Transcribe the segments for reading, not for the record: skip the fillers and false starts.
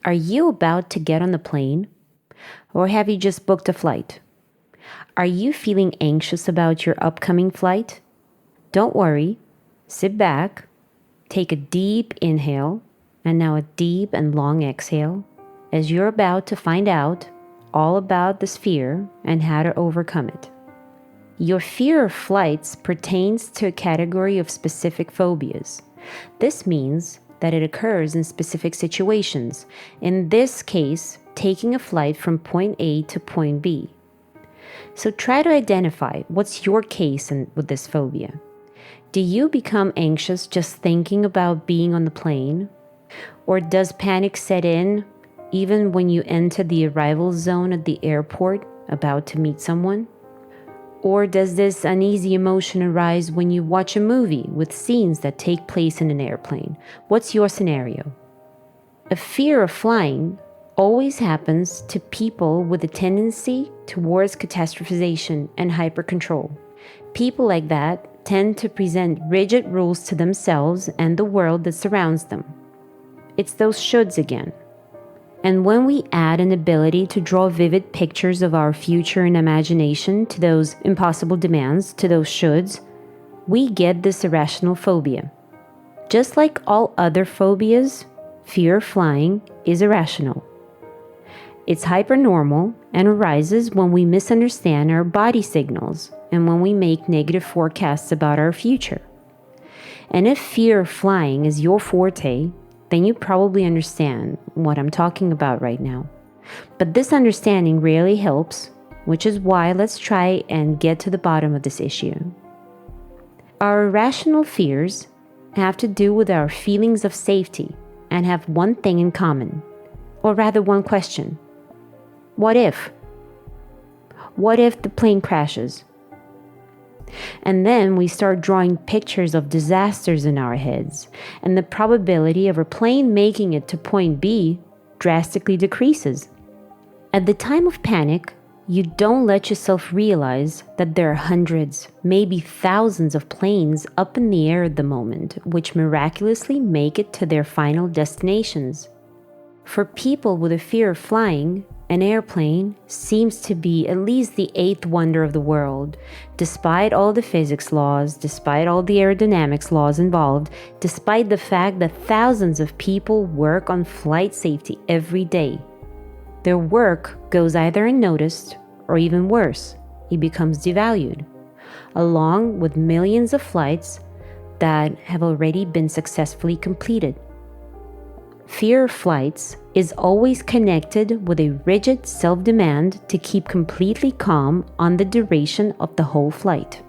Are you about to get on the plane? Or have you just booked a flight? Are you feeling anxious about your upcoming flight? Don't worry. Sit back, take a deep inhale, and now a deep and long exhale, as you're about to find out all about this fear and how to overcome it. Your fear of flights pertains to a category of specific phobias. This means that it occurs in specific situations, in this case, taking a flight from point A to point B. So try to identify what's your case with this phobia. Do you become anxious just thinking about being on the plane? Or does panic set in even when you enter the arrival zone at the airport about to meet someone? Or does this uneasy emotion arise when you watch a movie with scenes that take place in an airplane? What's your scenario? A fear of flying always happens to people with a tendency towards catastrophization and hypercontrol. People like that tend to present rigid rules to themselves and the world that surrounds them. It's those shoulds again. And when we add an ability to draw vivid pictures of our future in imagination to those impossible demands, to those shoulds, we get this irrational phobia. Just like all other phobias, fear of flying is irrational. It's hypernormal and arises when we misunderstand our body signals and when we make negative forecasts about our future. And if fear of flying is your forte, then you probably understand what I'm talking about right now. But this understanding rarely helps, which is why let's try and get to the bottom of this issue. Our irrational fears have to do with our feelings of safety and have one thing in common, or rather one question. What if? What if the plane crashes? And then we start drawing pictures of disasters in our heads, and the probability of a plane making it to point B drastically decreases. At the time of panic, you don't let yourself realize that there are hundreds, maybe thousands of planes up in the air at the moment, which miraculously make it to their final destinations. For people with a fear of flying, an airplane seems to be at least the eighth wonder of the world, despite all the physics laws, despite all the aerodynamics laws involved, despite the fact that thousands of people work on flight safety every day. Their work goes either unnoticed or even worse, it becomes devalued, along with millions of flights that have already been successfully completed. Fear of flights is always connected with a rigid self-demand to keep completely calm on the duration of the whole flight.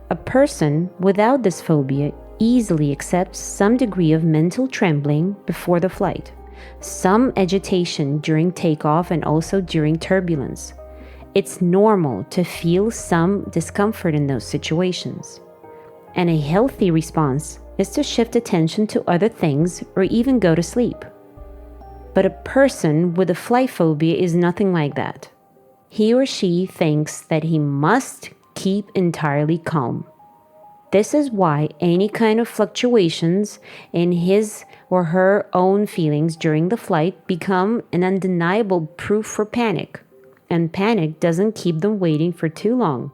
A person without this phobia easily accepts some degree of mental trembling before the flight, some agitation during takeoff and also during turbulence. It's normal to feel some discomfort in those situations. And a healthy response is to shift attention to other things or even go to sleep. But a person with a flight phobia is nothing like that. He or she thinks that he must keep entirely calm. This is why any kind of fluctuations in his or her own feelings during the flight become an undeniable proof for panic, and panic doesn't keep them waiting for too long.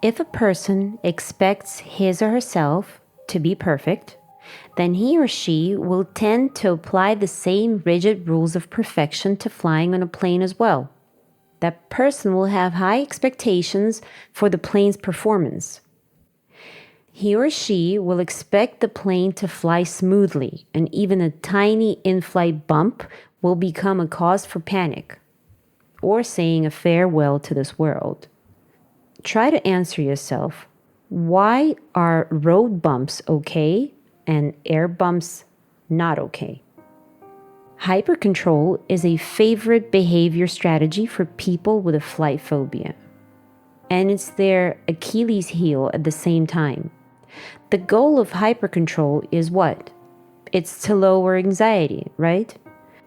If a person expects his or herself to be perfect, then he or she will tend to apply the same rigid rules of perfection to flying on a plane as well. That person will have high expectations for the plane's performance. He or she will expect the plane to fly smoothly, and even a tiny in-flight bump will become a cause for panic, or saying a farewell to this world. Try to answer yourself, why are road bumps okay and air bumps not okay? Hypercontrol is a favorite behavior strategy for people with a flight phobia, and it's their Achilles heel at the same time. The goal of hypercontrol is what? It's to lower anxiety, right?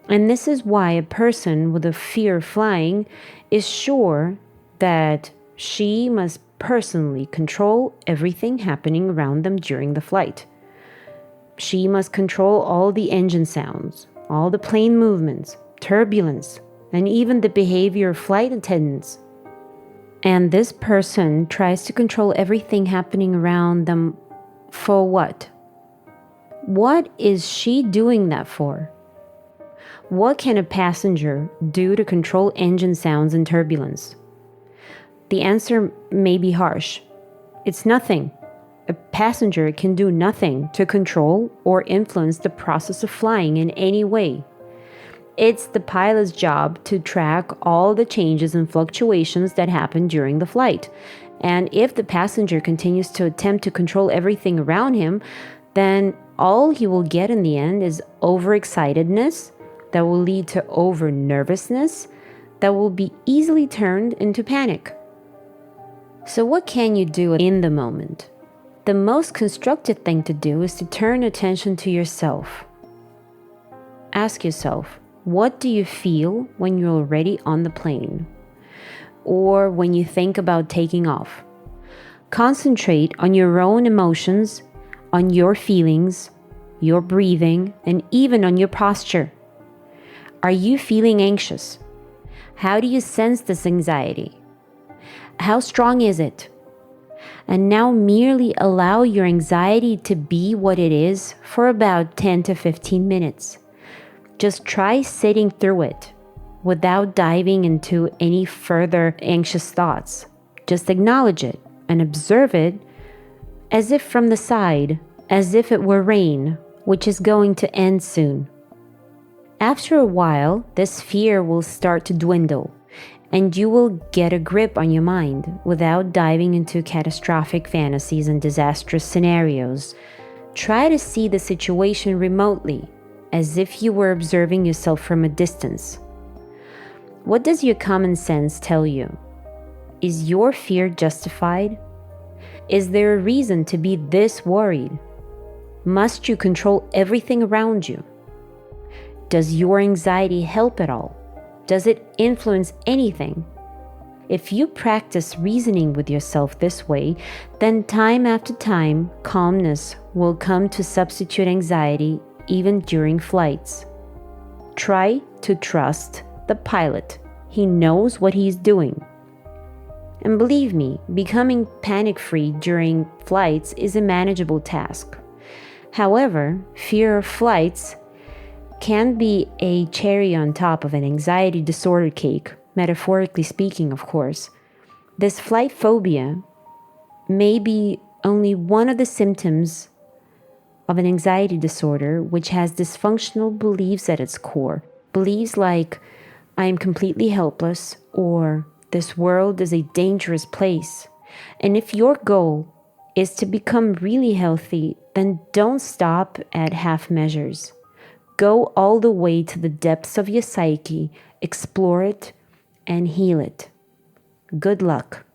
And this is why a person with a fear of flying is sure that she must personally control everything happening around them during the flight. She must control all the engine sounds, all the plane movements, turbulence, and even the behavior of flight attendants. And this person tries to control everything happening around them for what? What is she doing that for? What can a passenger do to control engine sounds and turbulence? The answer may be harsh. It's nothing. A passenger can do nothing to control or influence the process of flying in any way. It's the pilot's job to track all the changes and fluctuations that happen during the flight. And if the passenger continues to attempt to control everything around him, then all he will get in the end is overexcitedness that will lead to over-nervousness that will be easily turned into panic. So what can you do in the moment? The most constructive thing to do is to turn attention to yourself. Ask yourself, what do you feel when you're already on the plane? Or when you think about taking off? Concentrate on your own emotions, on your feelings, your breathing, and even on your posture. Are you feeling anxious? How do you sense this anxiety? How strong is it? And now merely allow your anxiety to be what it is for about 10 to 15 minutes. Just try sitting through it without diving into any further anxious thoughts. Just acknowledge it and observe it as if from the side, as if it were rain, which is going to end soon. After a while, this fear will start to dwindle, and you will get a grip on your mind without diving into catastrophic fantasies and disastrous scenarios. Try to see the situation remotely, as if you were observing yourself from a distance. What does your common sense tell you? Is your fear justified? Is there a reason to be this worried? Must you control everything around you? Does your anxiety help at all? Does it influence anything? If you practice reasoning with yourself this way, then time after time, calmness will come to substitute anxiety even during flights. Try to trust the pilot. He knows what he's doing. And believe me, becoming panic-free during flights is a manageable task. However, fear of flights can be a cherry on top of an anxiety disorder cake, metaphorically speaking, of course. This flight phobia may be only one of the symptoms of an anxiety disorder which has dysfunctional beliefs at its core. Beliefs like, I am completely helpless, or this world is a dangerous place. And if your goal is to become really healthy, then don't stop at half measures. Go all the way to the depths of your psyche, explore it, and heal it. Good luck.